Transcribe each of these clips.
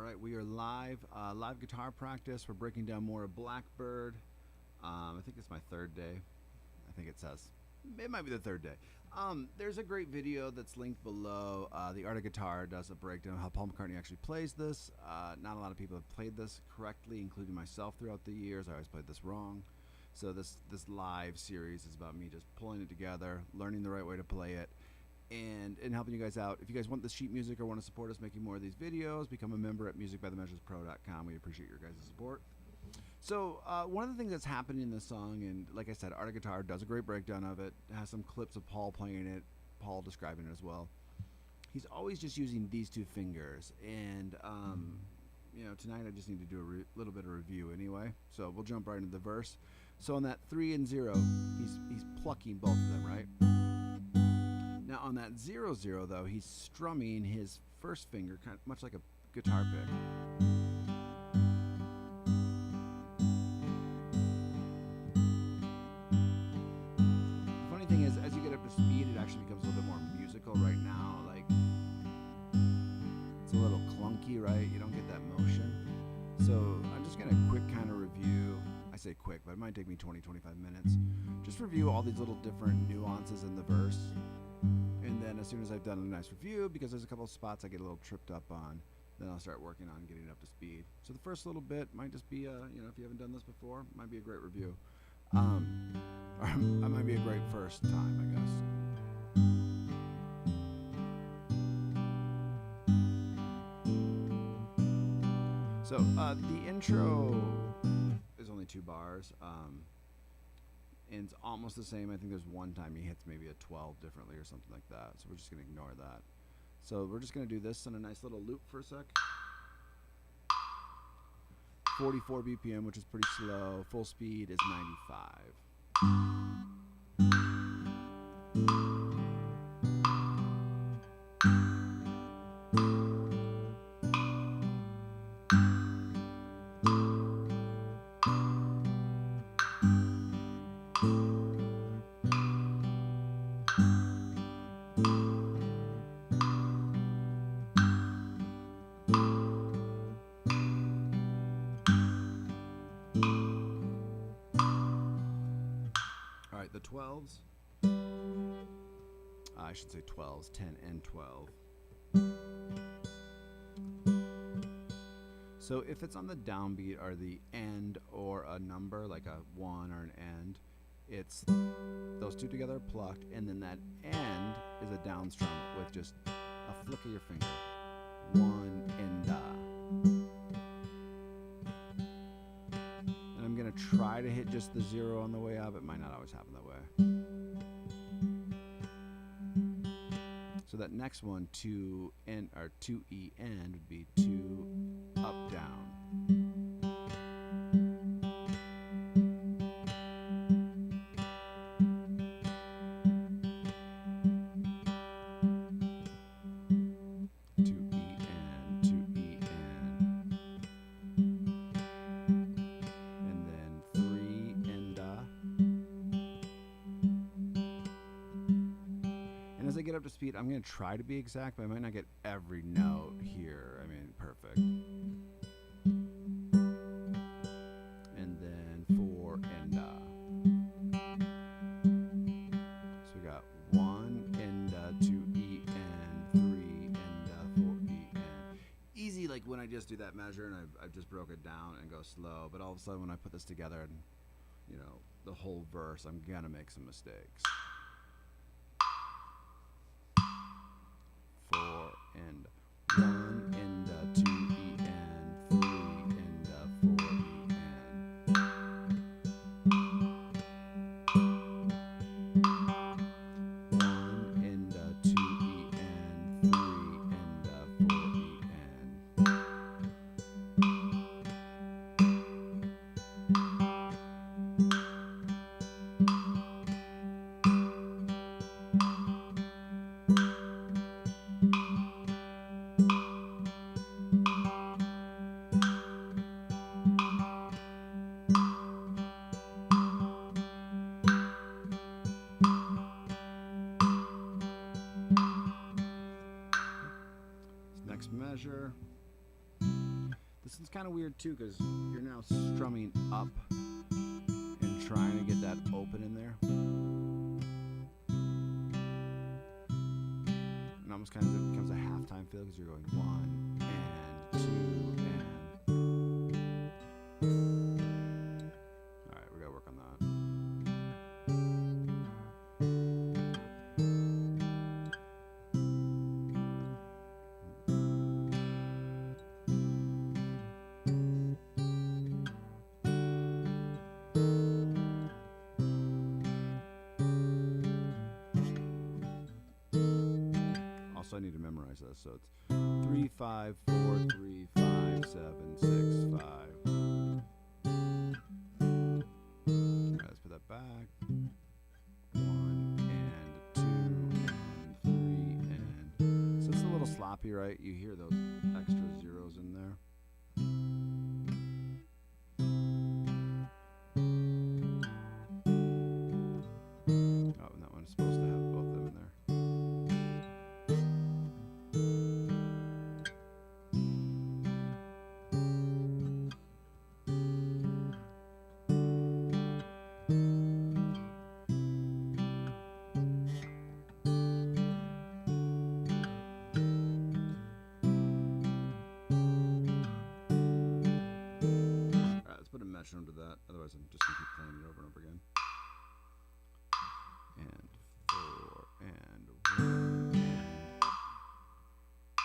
right, we are live. Live guitar practice. We're breaking down more of Blackbird. I think it's my third day. I think it says. It might be the third day. There's a great video that's linked below. The Art of Guitar does a breakdown of how Paul McCartney actually plays this. Not a lot of people have played this correctly, including myself throughout the years. I always played this wrong. So this live series is about me just pulling it together, learning the right way to play it, and helping you guys out. If you guys want the sheet music or want to support us making more of these videos, become a member at musicbythemeasurespro.com. We appreciate your guys' support. So one of the things that's happening in this song, and like I said, Art of Guitar does a great breakdown of it. It has some clips of Paul playing it, Paul describing it as well. He's always just using these two fingers, and you know, tonight I just need to do a little bit of review anyway. So we'll jump right into the verse. So on that 3 and 0, he's plucking both of them, right? Now on that 0 0 though, he's strumming his first finger, kind of much like a guitar pick. The funny thing is, as you get up to speed, it actually becomes a little bit more musical. Right now, like, it's a little clunky, right? You don't get that motion. So I'm just gonna quick kind of review. I say quick, but it might take me 20-25 minutes. Just review all these little different nuances in the verse. And then as soon as I've done a nice review, because there's a couple of spots I get a little tripped up on, then I'll start working on getting it up to speed. So the first little bit might just be, you know, if you haven't done this before, might be a great review. Or it might be a great first time, I guess. So the intro is only 2 bars, and it's almost the same. I think there's one time he hits maybe a 12 differently or something like that, so we're just going to ignore that. So we're just going to do this in a nice little loop for a sec. 44 BPM, which is pretty slow. Full speed is 95. The 12s, I should say 12s, 10 and 12. So if it's on the downbeat or the end or a number like a 1 or an end, it's those two together plucked, and then that end is a down strum with just a flick of your finger. 1 and I'm going to try to hit just the 0 on the way up. It might not always happen that way. So that next one, 2 and or 2E end would be 2 up down. As I get up to speed, I'm going to try to be exact, but I might not get every note here. I mean, perfect. And then 4 and so we got 1 and 2 E and 3 and 4 E and. Easy, like when I just do that measure and I've just broke it down and go slow. But all of a sudden, when I put this together and, you know, the whole verse, I'm gonna make some mistakes. 4 and 1 and 2 E and 3 and 4 E and 1 and 2 E and 3 and 4 E and. Next measure. this is kind of weird too, because you're now strumming up and trying to get that open in there. And almost kind of becomes a halftime feel because you're going 1 and 2 and. All right, we gotta work on that. Also, I need to memorize this, so it's 3 5 4 3 5 7 6 5. All right, let's put that back. 1 and 2 and 3 and. So it's a little sloppy, right? You hear those extra zeros in there. Oh, and that one's supposed to have both of them in there. Metronome to that, otherwise I'm just gonna keep playing it over and over again. And 4 and 1 and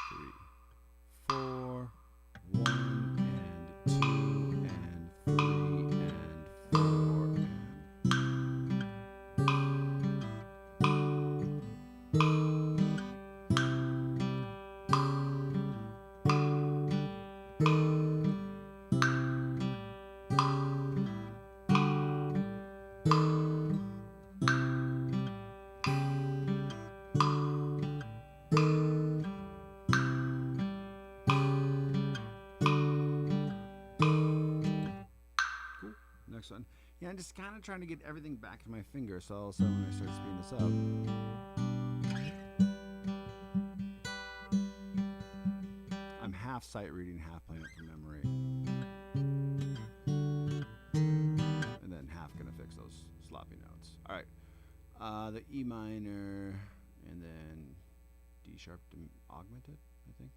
3 4 1 and 2 and 3 and 4 and. Next one. Yeah, I'm just kind of trying to get everything back to my finger, so all of a sudden when I start speeding this up. I'm half sight reading, half playing it from memory. And then half gonna fix those sloppy notes. Alright. The E minor, and then D sharp augmented, I think.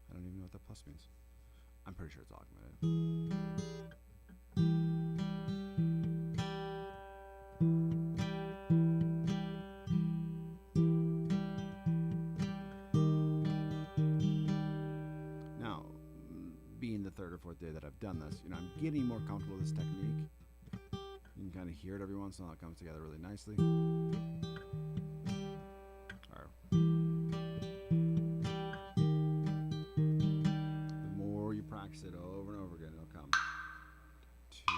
I don't even know what that plus means. I'm pretty sure it's augmented. Now, being the third or fourth day that I've done this, I'm getting more comfortable with this technique. You can kind of hear it every once in a while. It comes together really nicely. The more you practice it over and over again, it'll come. 2 E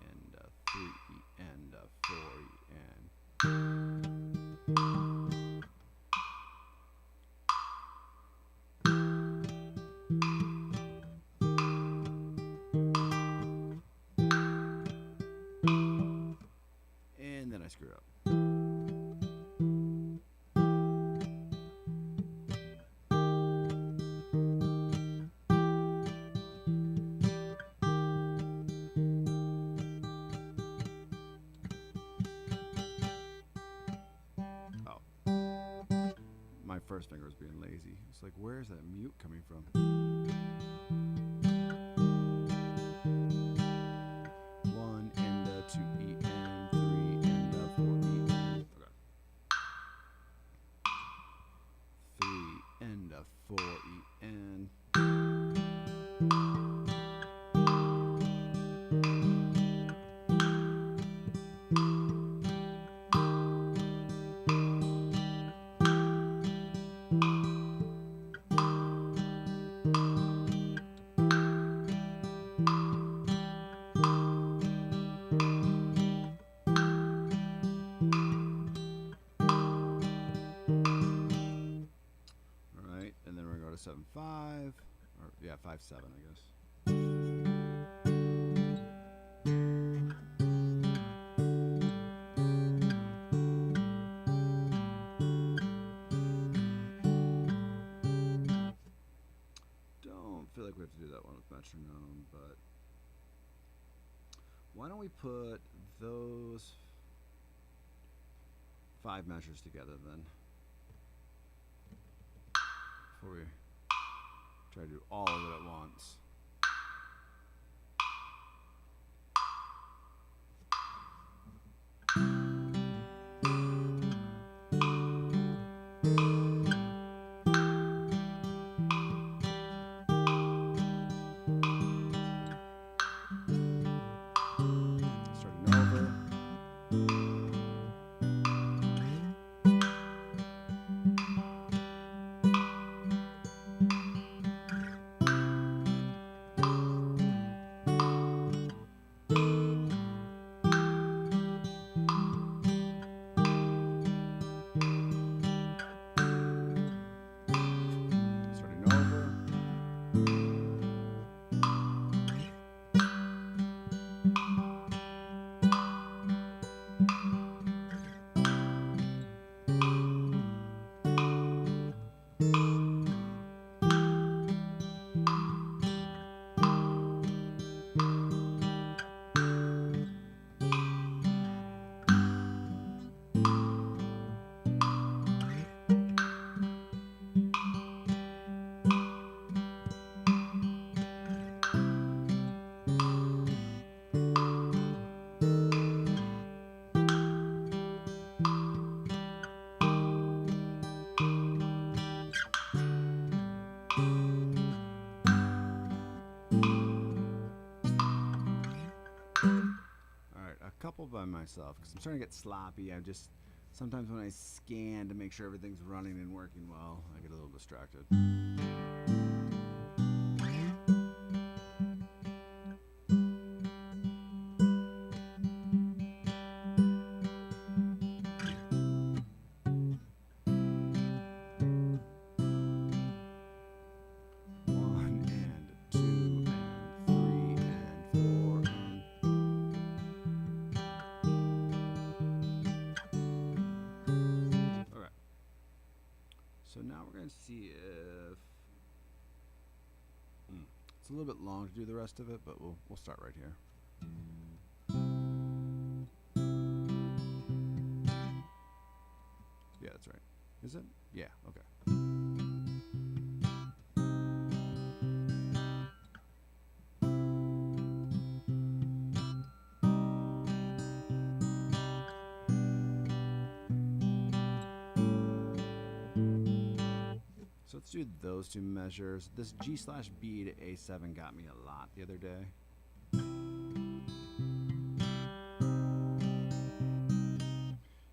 and 3 E and 4 E and. And then I screw up. My first finger was being lazy. It's like, where is that mute coming from? 1 and 2 E and 3 and 4 E and. Okay. 3 and 4 E and. And then we're going to go to 7/5, or yeah, 5/7, I guess. Don't feel like we we have to do that one with metronome, but why don't we put those 5 measures together then, before we try to do all of it at once. Starting over. Starting over. Couple by myself because I'm starting to get sloppy. Sometimes when I scan to make sure everything's running and working well, I get a little distracted. So now we're going to see if it's a little bit long to do the rest of it, but we'll start right here. Yeah, that's right. Is it? Yeah, okay. So let's do those 2 measures. This G/B to A7 got me a lot the other day.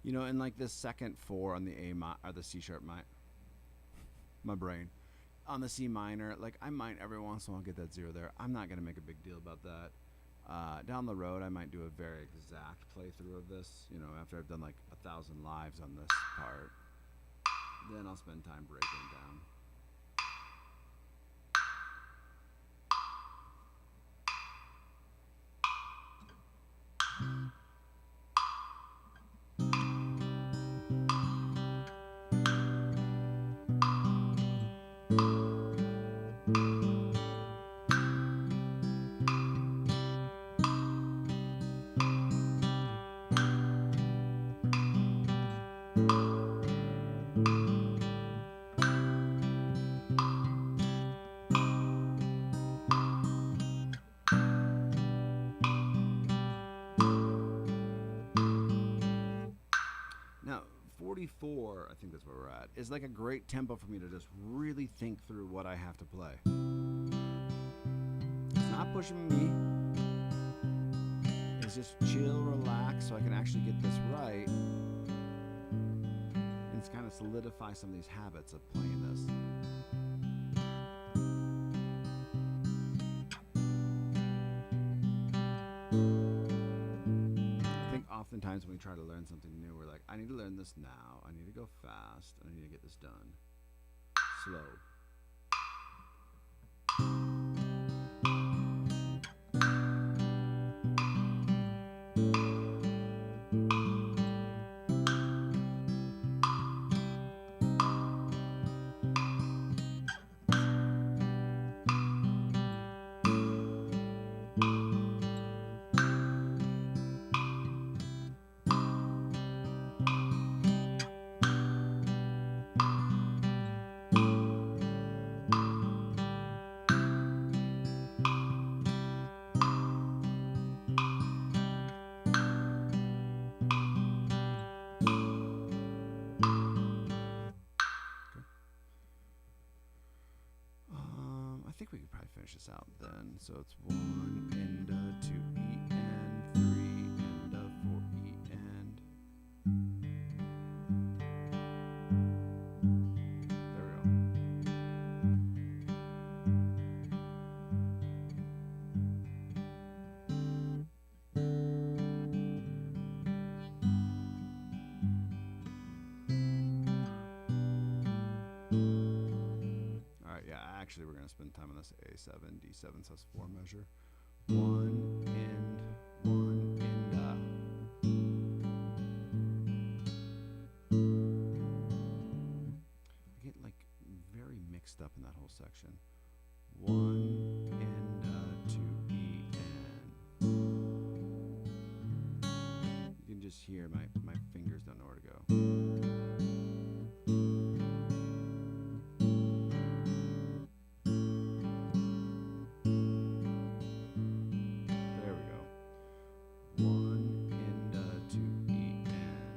You know, and like this second 4 on the or the C sharp my brain. On the C minor, like I might every once in a while get that 0 there. I'm not gonna make a big deal about that. Down the road, I might do a very exact playthrough of this. You know, after I've done like 1,000 lives on this part. Then I'll spend time breaking it down. Now, 44, I think that's where we're at, is like a great tempo for me to just really think through what I have to play. It's not pushing me. It's just chill, relax, so I can actually get this right. And it's kind of solidify some of these habits of playing this. Oftentimes when we try to learn something new, we're like, I need to learn this now. I need to go fast. I need to get this done. Slow. think we could probably finish this out then. So it's 1 and 2 E and 3 and 4 E and. There we go. All right, yeah, actually we're going to spend time on this A7, D7 sus4 measure. 1 and 1 and I get like very mixed up in that whole section. 1 and 2 E and. You can just hear my fingers don't know where to go. There we go. 1 and 2 E and.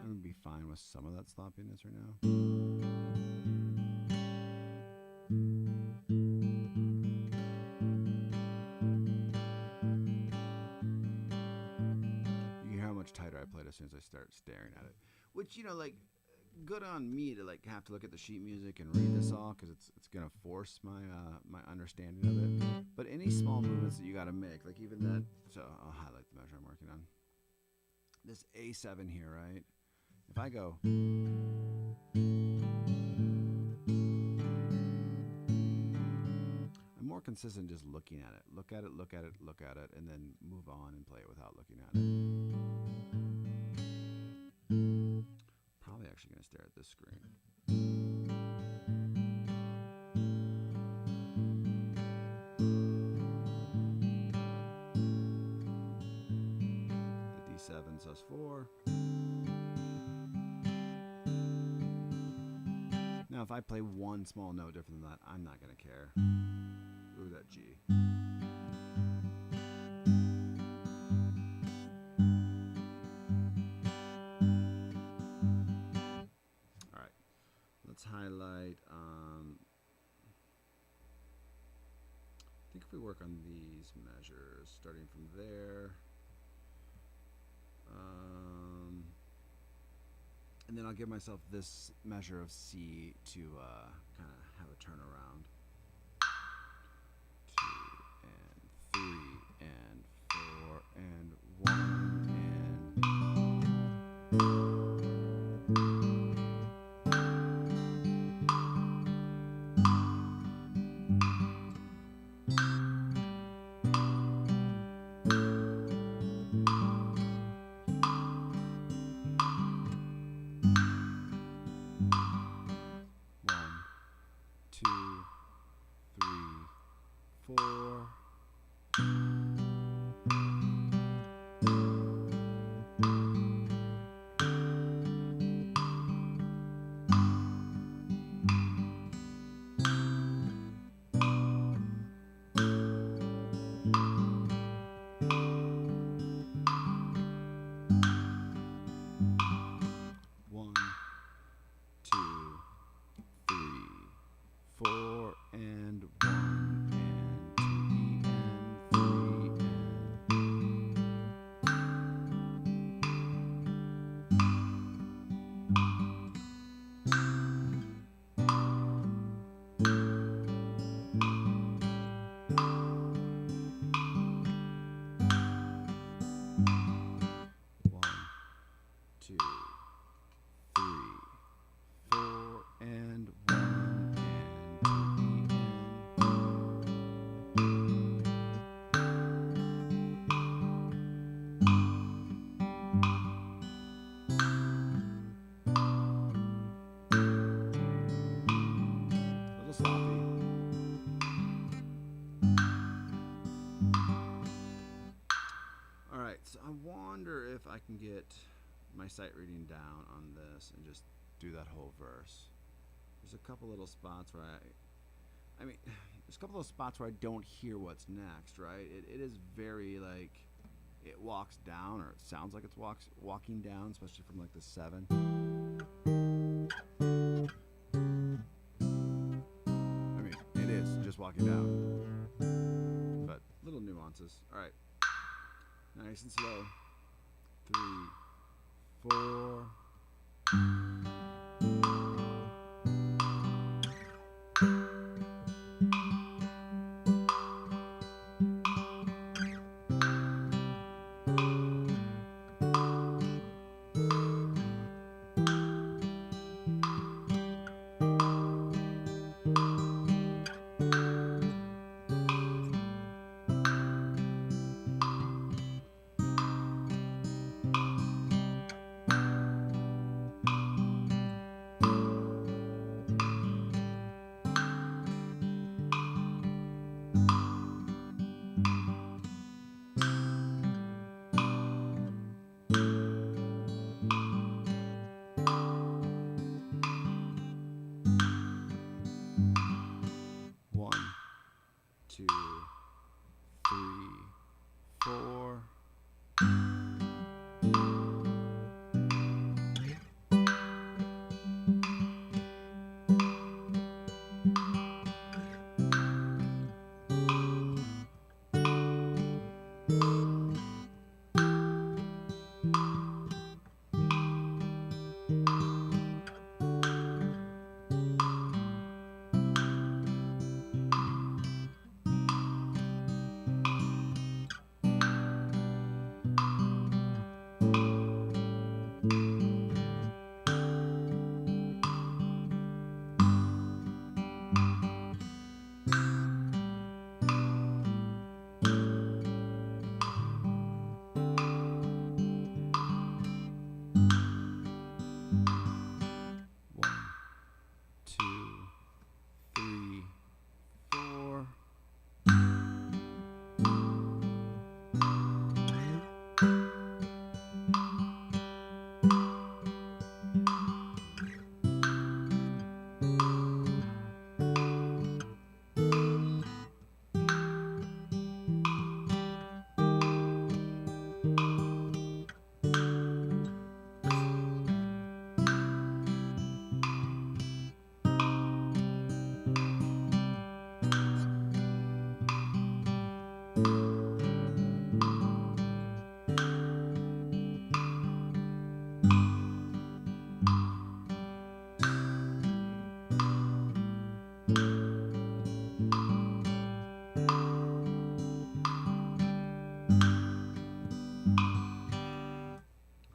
I'm gonna be fine with some of that sloppiness right now. You hear how much tighter I played as soon as I start staring at it. Which, you know, like, good on me to like have to look at the sheet music and read this all, because it's gonna force my my understanding of it. But any small movements that you got to make, like even that. So I'll highlight the measure I'm working on. This A7 here, right? If I go. I'm more consistent just looking at it. Look at it, look at it, look at it, and then move on and play it without looking at it. Probably actually going to stare at this screen. The D7 sus4. Now, if I play one small note different than that, I'm not going to care. Ooh, that G. All right, let's highlight. I think if we work on these measures, starting from there, and then I'll give myself this measure of C to kind of have a turnaround. 2 and 3 and 4 and 1 So I wonder if I can get my sight reading down on this and just do that whole verse. There's a couple little spots where I mean, there's a couple of spots where I don't hear what's next, right? It is very like it walks down, or it sounds like it's walking down, especially from like the 7. I mean, it is just walking down, but little nuances. All right, nice and slow. 3, 4. One, 2, 3, 4.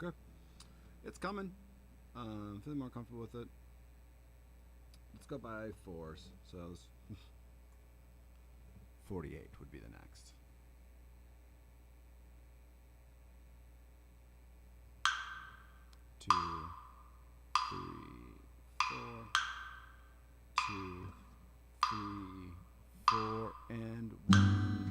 Okay, it's coming. Feeling more comfortable with it. Let's go by 4s. So 48 would be the next. 2, 3, 4. 2, 3, 4, and 1,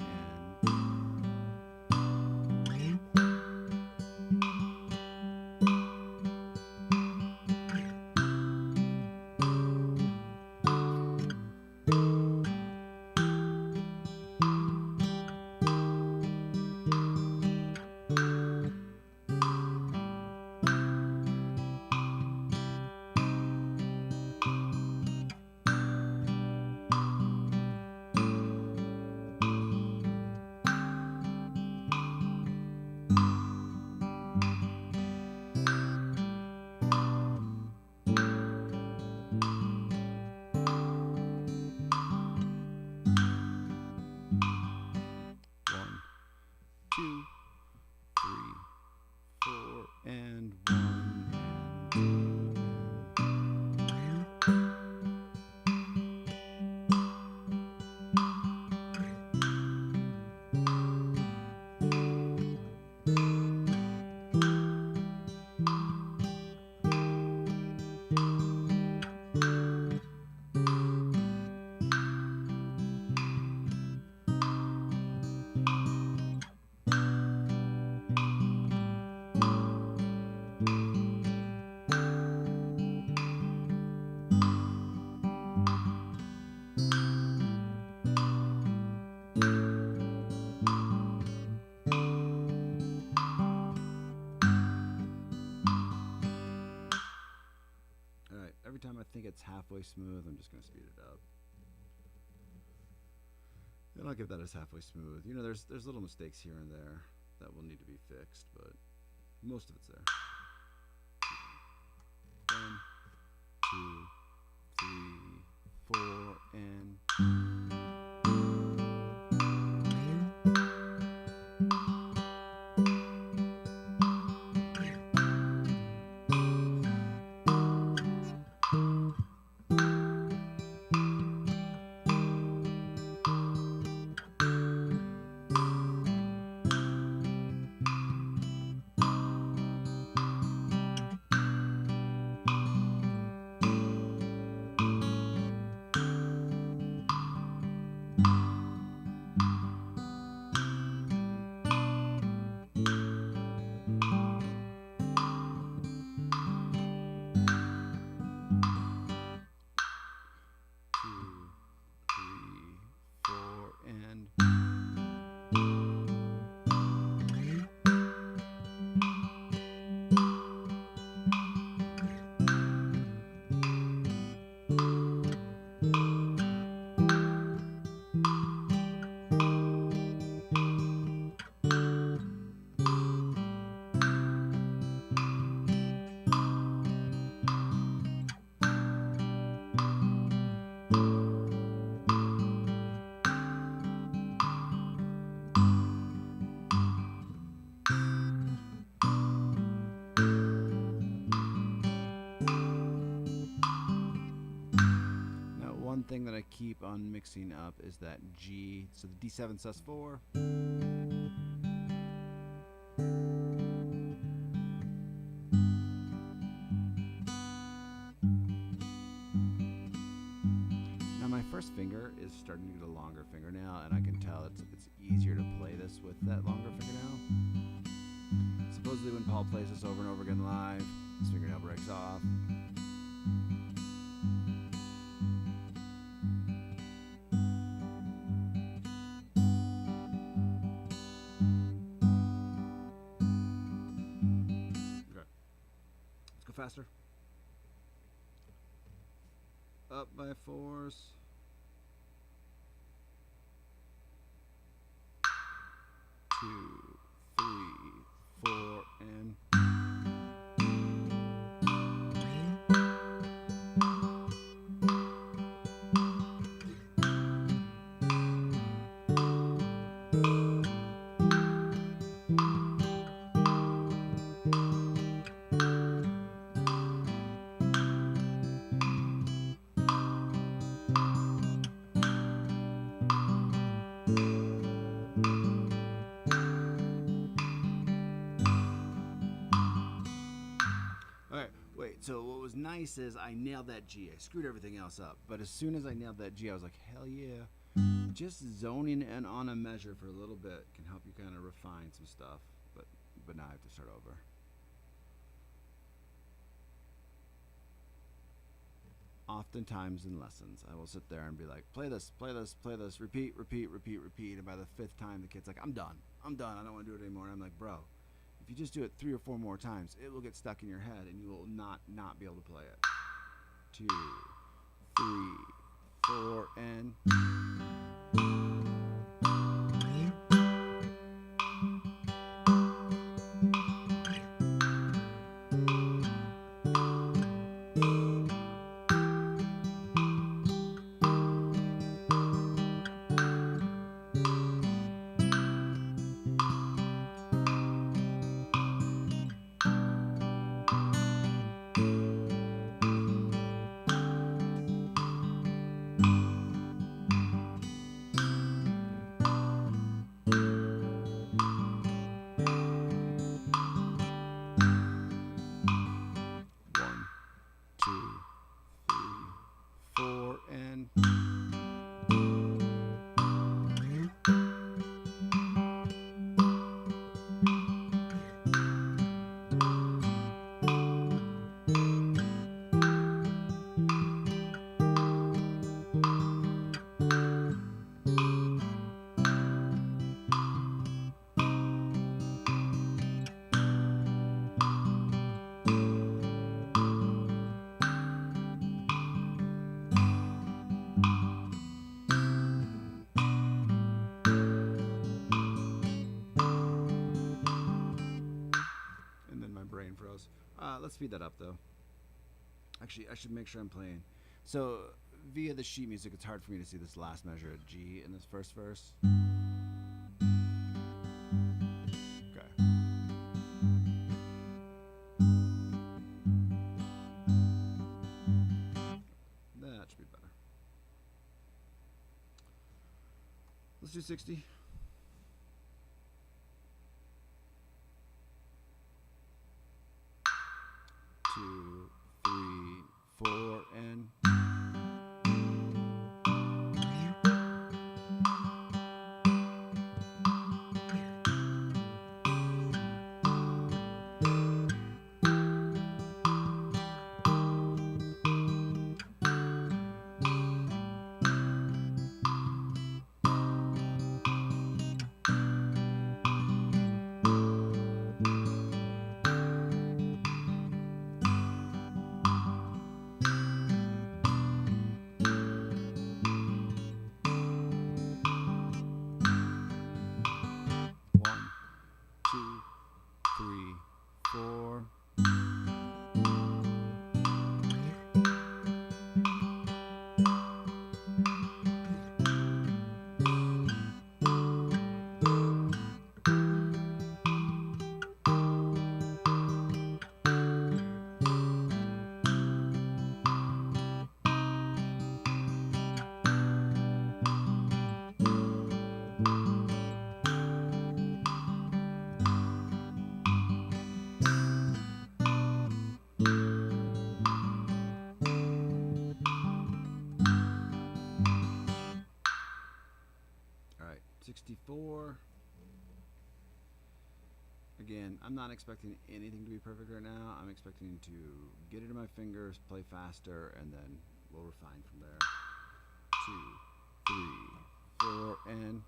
and smooth. I'm just going to speed it up. And I'll give that as halfway smooth. You know, there's little mistakes here and there that will need to be fixed, but most of it's there. 1, 2, 3, 4, and... Thing that I keep on mixing up is that G, so the D7 sus4. Now my first finger is starting to get a longer fingernail, and I can tell it's easier to play this with that longer fingernail. Supposedly when Paul plays this over and over again live, his fingernail breaks off. Faster. Up by 4s. 2, 3, 4, and... So what was nice is I nailed that G. I screwed everything else up. But as soon as I nailed that G, I was like, hell yeah. Just zoning in on a measure for a little bit can help you kind of refine some stuff. But now I have to start over. Oftentimes in lessons, I will sit there and be like, play this, play this, play this, repeat, repeat, repeat, repeat. And by the 5th time, the kid's like, I'm done. I'm done. I don't want to do it anymore. And I'm like, bro, if you just do it 3 or 4 more times, it will get stuck in your head and you will not be able to play it. 2, 3, 4, and... let's speed that up though. Actually, I should make sure I'm playing. So via the sheet music, it's hard for me to see this last measure of G in this first verse. Okay. That should be better. Let's do 60. Two, three, four, and one, two, three, four. All right, 64. Again, I'm not expecting anything to be perfect right now. I'm expecting to get it in my fingers, play faster, and then we'll refine from there. 2, 3, 4, and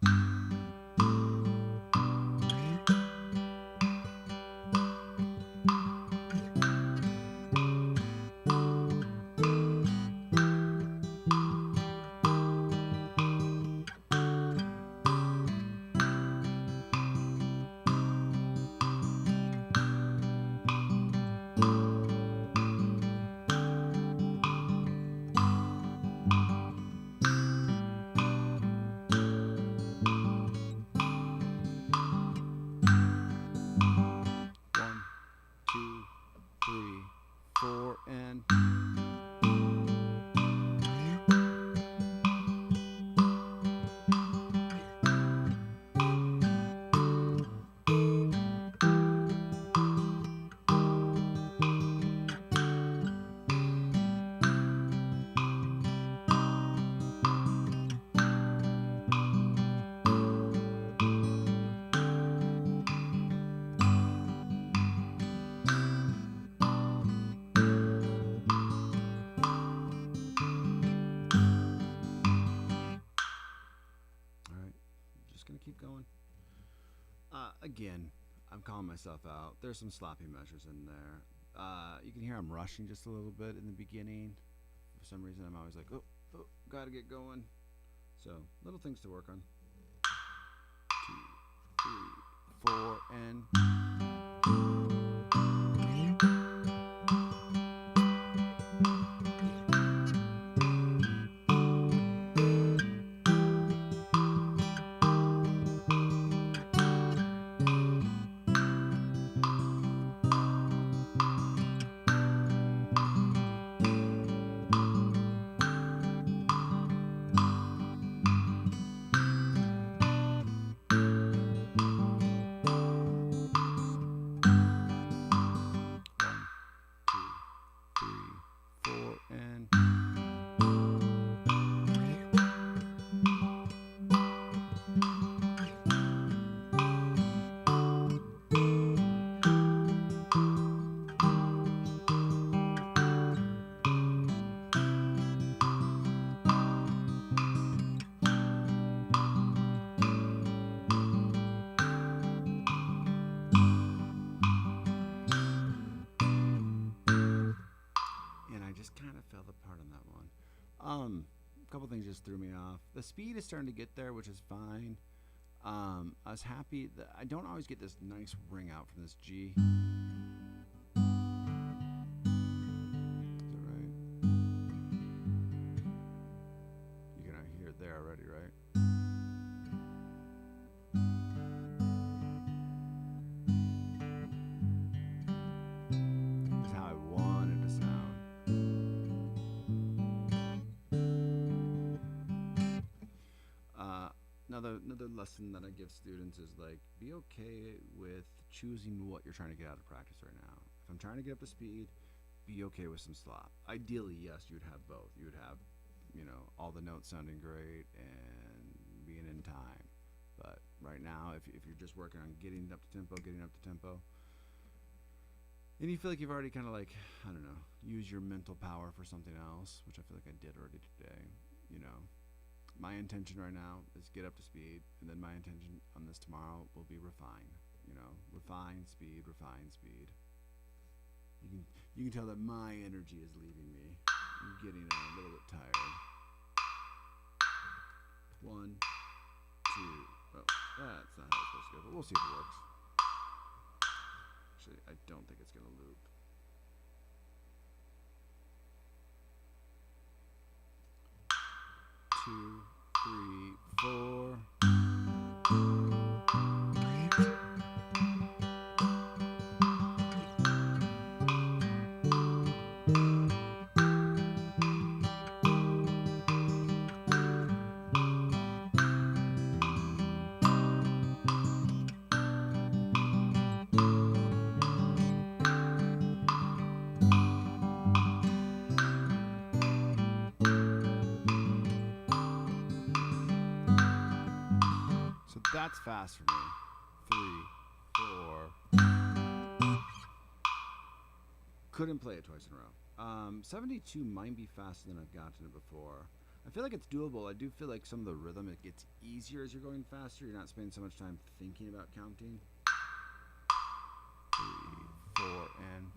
one, two, three, four, and keep going. Again, I'm calling myself out. There's some sloppy measures in there. You can hear I'm rushing just a little bit in the beginning. For some reason, I'm always like, oh, gotta get going. So, little things to work on. 2, 3, 4, and a couple things just threw me off. The speed is starting to get there, which is fine. I was happy that I don't always get this nice ring out from this G. lesson that I give students is like, be okay with choosing what you're trying to get out of practice right now. If I'm trying to get up to speed, be okay with some slop. Ideally, yes, you would have both. You would have, all the notes sounding great and being in time. But right now, if you're just working on getting up to tempo, and you feel like you've already kind of like, I don't know, use your mental power for something else, which I feel like I did already today, my intention right now is get up to speed, and then my intention on this tomorrow will be refine. Refine speed, refine speed. You can tell that my energy is leaving me. I'm getting a little bit tired. 1, 2. Oh, that's not how it's supposed to go, but we'll see if it works. Actually, I don't think it's gonna loop. 2, 3, 4. That's fast for me. 3, 4. Couldn't play it twice in a row. 72 might be faster than I've gotten it before. I feel like it's doable. I do feel like some of the rhythm, it gets easier as you're going faster. You're not spending so much time thinking about counting. 3, 4, and...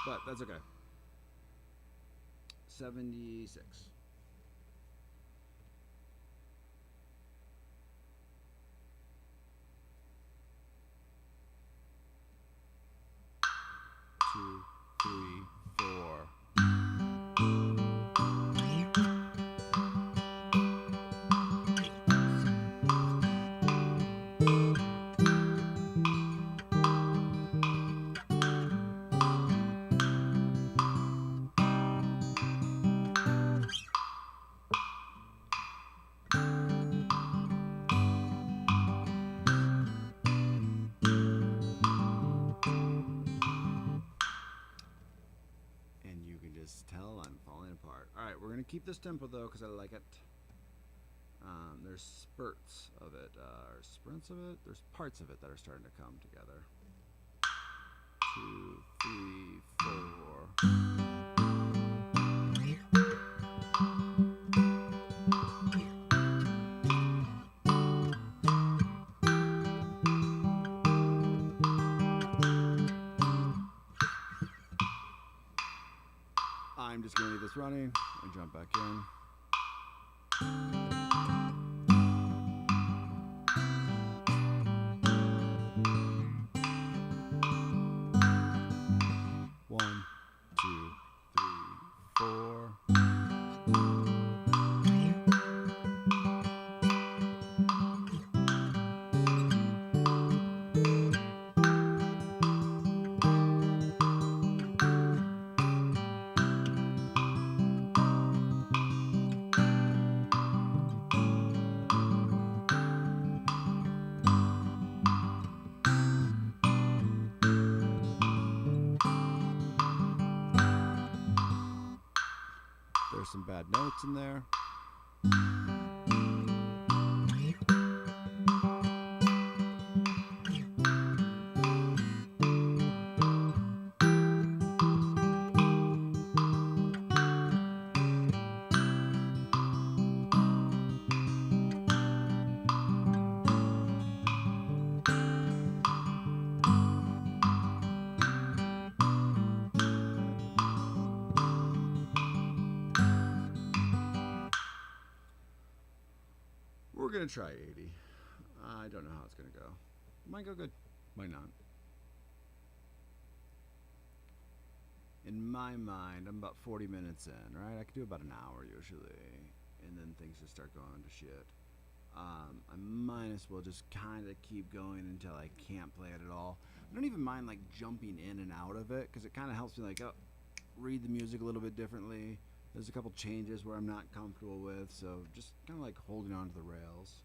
But that's okay. 76. Two, 3, 4. Tell I'm falling apart. All right, we're gonna keep this tempo though because I like it. There's spurts of it, or sprints of it. There's parts of it that are starting to come together. 2, 3, 4. I'm just going to leave this running and jump back in. One, 2, 3, 4. There's some bad notes in there. gonna try 80. I don't know how it's gonna go. Might go good, might not. In my mind, I'm about 40 minutes in, right? I could do about an hour usually, and then things just start going to shit. I might as well just kind of keep going until I can't play it at all. I don't even mind like jumping in and out of it, because it kind of helps me like read the music a little bit differently. There's a couple changes where I'm not comfortable with, so just kind of like holding on to the rails.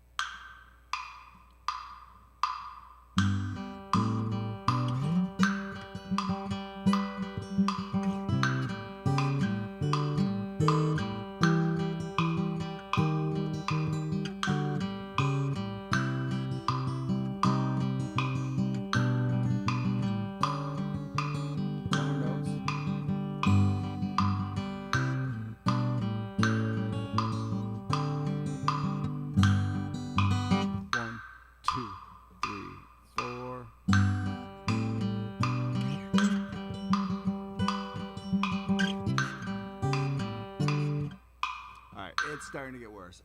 It's starting to get worse.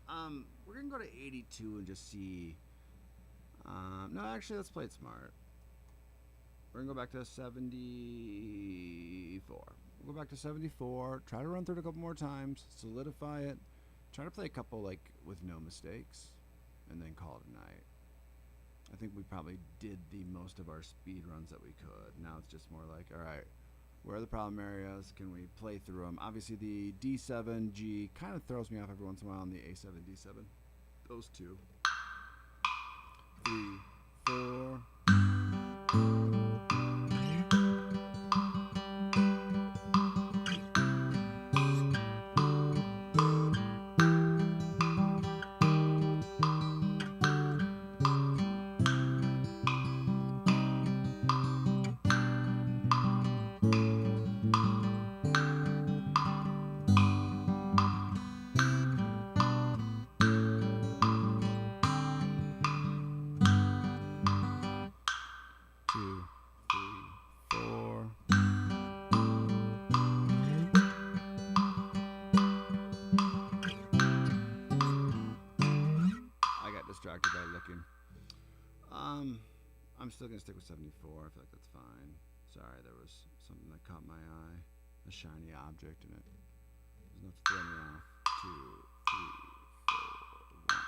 We're gonna go to 82 and just see. No, actually, let's play it smart. We're gonna go back to 74. We'll go back to 74. Try to run through it a couple more times. Solidify it. Try to play a couple like with no mistakes, and then call it a night. I think we probably did the most of our speed runs that we could. Now it's just more like, all right, where are the problem areas? Can we play through them? Obviously, the D7, G kind of throws me off every once in a while on the A7, D7. Those two. 3, 4. Distracted by looking. I'm still gonna stick with 74. I feel like that's fine. Sorry, there was something that caught my eye, a shiny object in it. There's enough to throw me off. 2, 3, 4, 1.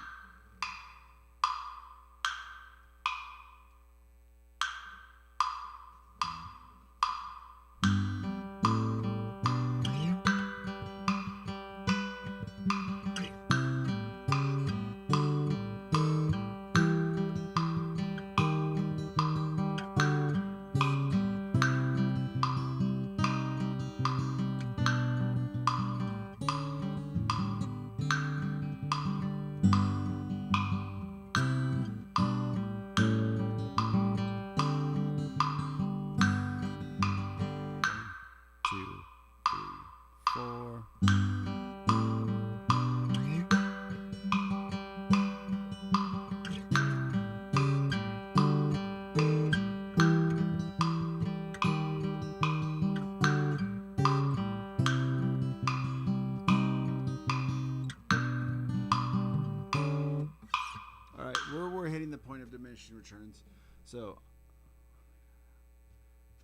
We're hitting the point of diminishing returns. So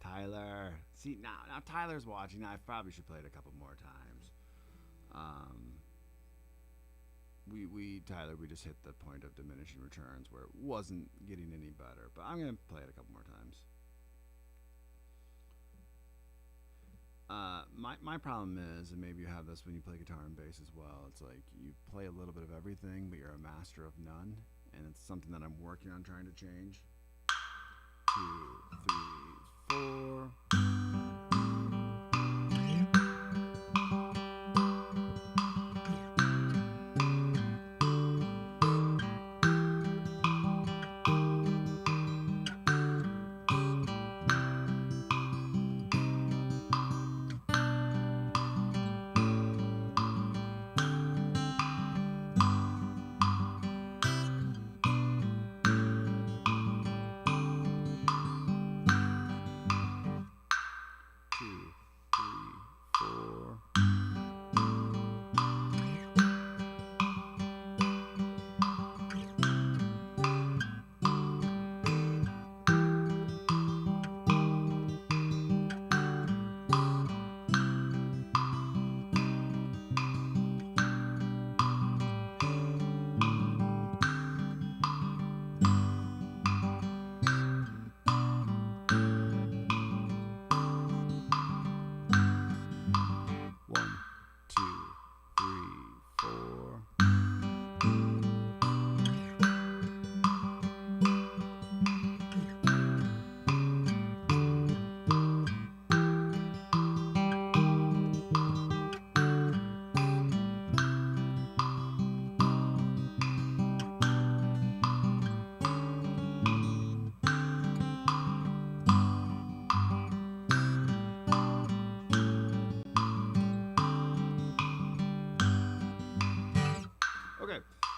Tyler, see now Tyler's watching. Now I probably should play it a couple more times. Tyler, we just hit the point of diminishing returns where it wasn't getting any better. But I'm gonna play it a couple more times. My problem is, and maybe you have this when you play guitar and bass as well, it's like you play a little bit of everything, but you're a master of none, and it's something that I'm working on trying to change. 2, 3, 4.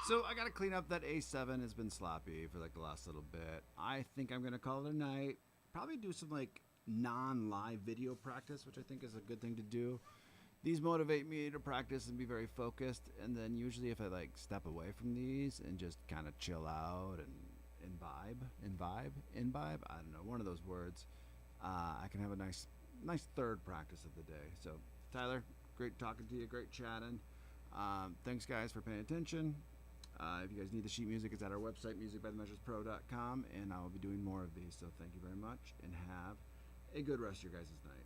So I gotta clean up that A7 has been sloppy for like the last little bit. I think I'm gonna call it a night. Probably do some like non-live video practice, which I think is a good thing to do. These motivate me to practice and be very focused. And then usually if I like step away from these and just kind of chill out and imbibe, I don't know, one of those words, I can have a nice third practice of the day. So Tyler, great talking to you, great chatting. Thanks guys for paying attention. If you guys need the sheet music, it's at our website, musicbythemeasurespro.com, and I will be doing more of these. So thank you very much, and have a good rest of your guys' night.